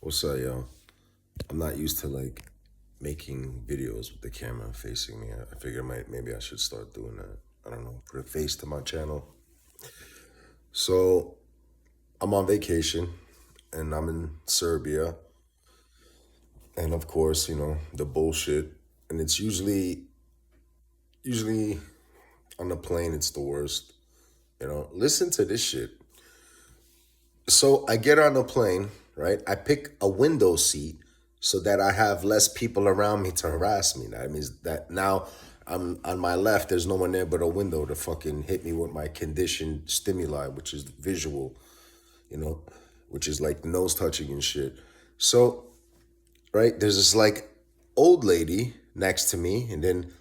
What's up, yo? I'm not used to like making videos with the camera facing me. I figured maybe I should start doing that. I don't know, put a face to my channel. So I'm on vacation and I'm in Serbia. And of course, the bullshit. And it's usually on the plane it's the worst. Listen to this shit. So I get on the plane, right? I pick a window seat so that I have less people around me to harass me. That means that now I'm on my left, there's no one there but a window to fucking hit me with my conditioned stimuli, which is visual, you know, which is like nose touching and shit. So, right, there's this like old lady next to me, and then,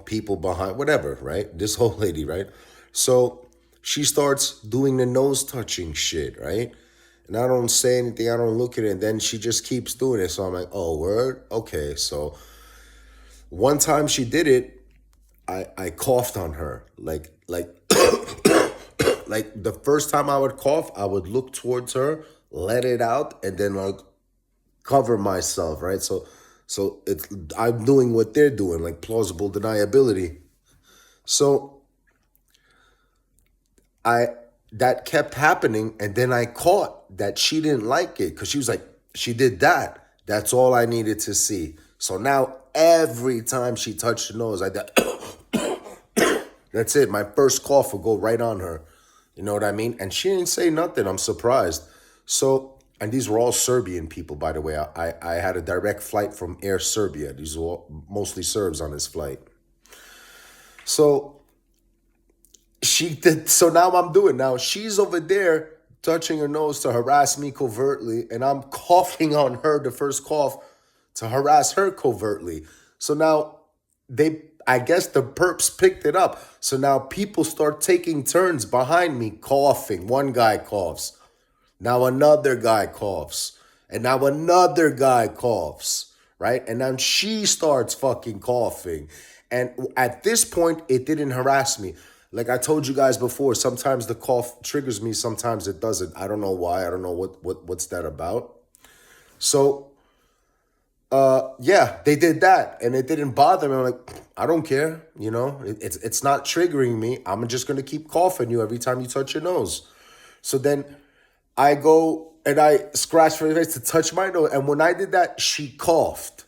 people behind, whatever, right? This old lady, right? So she starts doing the nose touching shit, right? And I don't say anything, I don't look at it, and then she just keeps doing it. So I'm like, oh, word? Okay. So one time she did it, I coughed on her. Like the first time I would cough, I would look towards her, let it out, and then like cover myself, right? So it's I'm doing what they're doing, like plausible deniability. So I that kept happening, and then I caught that she didn't like it because she was like, she did that. That's all I needed to see. So now every time she touched the nose, I did. That's it. My first cough would go right on her. You know what I mean? And she didn't say nothing. I'm surprised. So, and these were all Serbian people, by the way. I had a direct flight from Air Serbia. These were all mostly Serbs on this flight. So she did. So now I'm doing. Now she's over there touching her nose to harass me covertly, and I'm coughing on her the first cough to harass her covertly. So now I guess the perps picked it up. So now people start taking turns behind me coughing. One guy coughs. Now another guy coughs. And now another guy coughs. Right? And then she starts fucking coughing. And at this point, it didn't harass me. Like I told you guys before, sometimes the cough triggers me, sometimes it doesn't. I don't know why. I don't know what's that about. So yeah, they did that, and it didn't bother me. I'm like, I don't care, it's not triggering me. I'm just gonna keep coughing you every time you touch your nose. So then I go and I scratch her face to touch my nose, and when I did that, she coughed.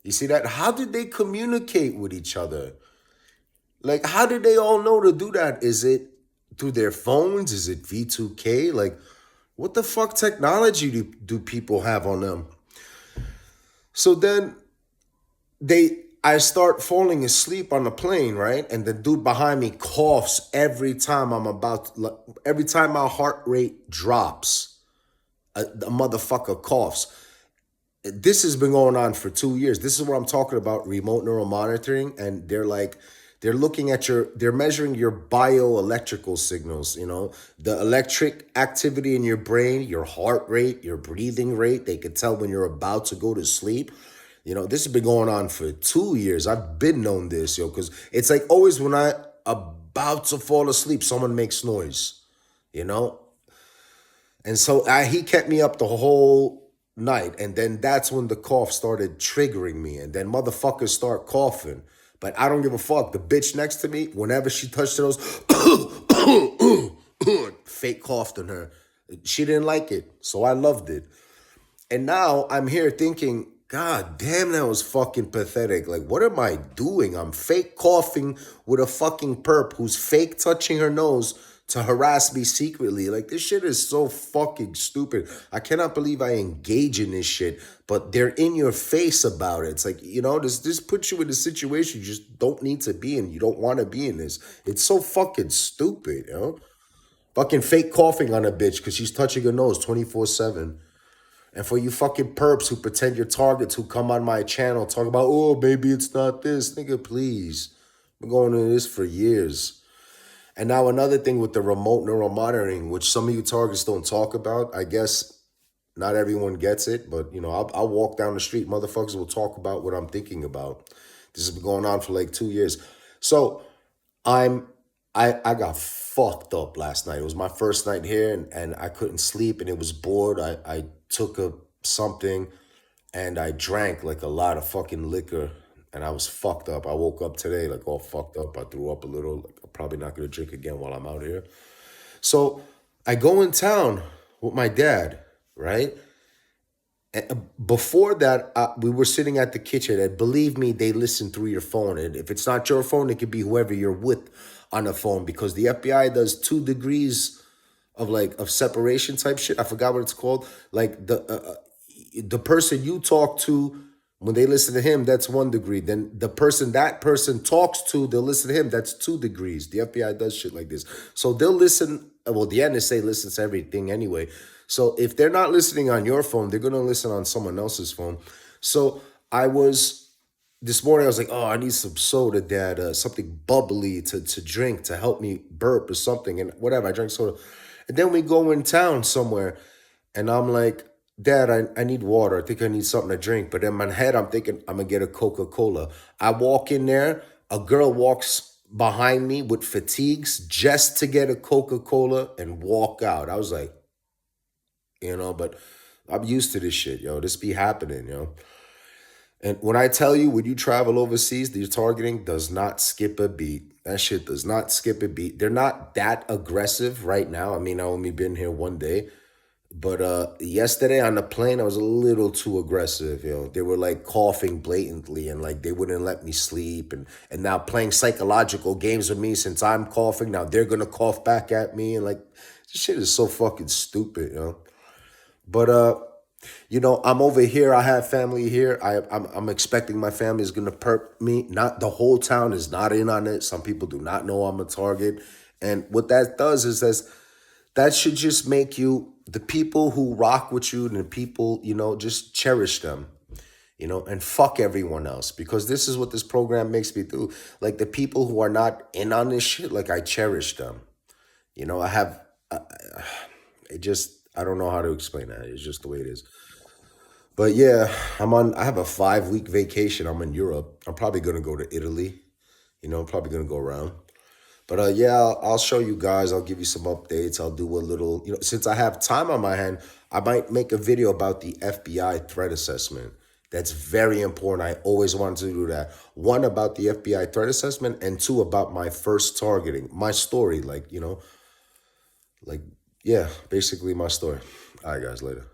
You see that? How did they communicate with each other? Like, how did they all know to do that? Is it through their phones? Is it V2K? Like, what the fuck technology do people have on them? So then I start falling asleep on the plane, right? And the dude behind me coughs every time my heart rate drops, the motherfucker coughs. This has been going on for 2 years. This is what I'm talking about, remote neural monitoring. And they're looking at they're measuring your bioelectrical signals, the electric activity in your brain, your heart rate, your breathing rate. They could tell when you're about to go to sleep. This has been going on for 2 years. I've been known this, because it's like always when I about to fall asleep, someone makes noise, you know? And so he kept me up the whole night. And then that's when the cough started triggering me. And then motherfuckers start coughing. But I don't give a fuck. The bitch next to me, whenever she touched those, fake coughed on her. She didn't like it. So I loved it. And now I'm here thinking, God damn, that was fucking pathetic. Like, what am I doing? I'm fake coughing with a fucking perp who's fake touching her nose to harass me secretly. Like, this shit is so fucking stupid. I cannot believe I engage in this shit, but they're in your face about it. It's like, this puts you in a situation you just don't need to be in. You don't want to be in this. It's so fucking stupid. Fucking fake coughing on a bitch because she's touching her nose 24/7. And for you fucking perps who pretend you're targets who come on my channel talk about, oh, maybe it's not this. Nigga, please. I've been going into this for years. And now another thing with the remote neural monitoring, which some of you targets don't talk about. I guess not everyone gets it, but, I'll walk down the street. Motherfuckers will talk about what I'm thinking about. This has been going on for like 2 years. So I got fucked up last night. It was my first night here, and I couldn't sleep, and it was bored. I took a something, and I drank like a lot of fucking liquor, and I was fucked up. I woke up today like all fucked up. I threw up a little. Like, I'm probably not gonna drink again while I'm out here. So I go in town with my dad, right? Before that, we were sitting at the kitchen, and believe me, they listen through your phone. And if it's not your phone, it could be whoever you're with on the phone, because the FBI does 2 degrees of of separation type shit. I forgot what it's called. Like the person you talk to, when they listen to him, that's 1 degree. Then the person that person talks to, they'll listen to him. That's 2 degrees. The FBI does shit like this. So they'll listen. Well, the NSA listens to everything anyway. So if they're not listening on your phone, they're gonna listen on someone else's phone. So I was this morning. I was like, oh, I need some soda, Dad. Something bubbly to drink to help me burp or something, and whatever. I drank soda, and then we go in town somewhere, and I'm like, Dad, I need water. I think I need something to drink. But in my head, I'm thinking I'm gonna get a Coca-Cola. I walk in there, a girl walks behind me with fatigues just to get a Coca-Cola and walk out. I was like, but I'm used to this shit, yo. This be happening, yo. And when I tell you, when you travel overseas, the targeting does not skip a beat. That shit does not skip a beat. They're not that aggressive right now. I mean, I only been here one day. But yesterday on the plane, I was a little too aggressive. They were like coughing blatantly, and like they wouldn't let me sleep, and now playing psychological games with me since I'm coughing. Now they're gonna cough back at me, and like this shit is so fucking stupid. But I'm over here. I have family here. I'm expecting my family is gonna perp me. Not the whole town is not in on it. Some people do not know I'm a target, and what that does is that should just make you, the people who rock with you and the people, just cherish them, and fuck everyone else, because this is what this program makes me do. Like the people who are not in on this shit, like I cherish them. I have, I don't know how to explain that. It's just the way it is. But yeah, I have a 5 week vacation. I'm in Europe. I'm probably going to go to Italy. I'm probably going to go around. But yeah, I'll show you guys. I'll give you some updates. I'll do a little, since I have time on my hand, I might make a video about the FBI threat assessment. That's very important. I always wanted to do that. One, about the FBI threat assessment, and two, about my first targeting, my story. Like, yeah, basically my story. All right, guys, later.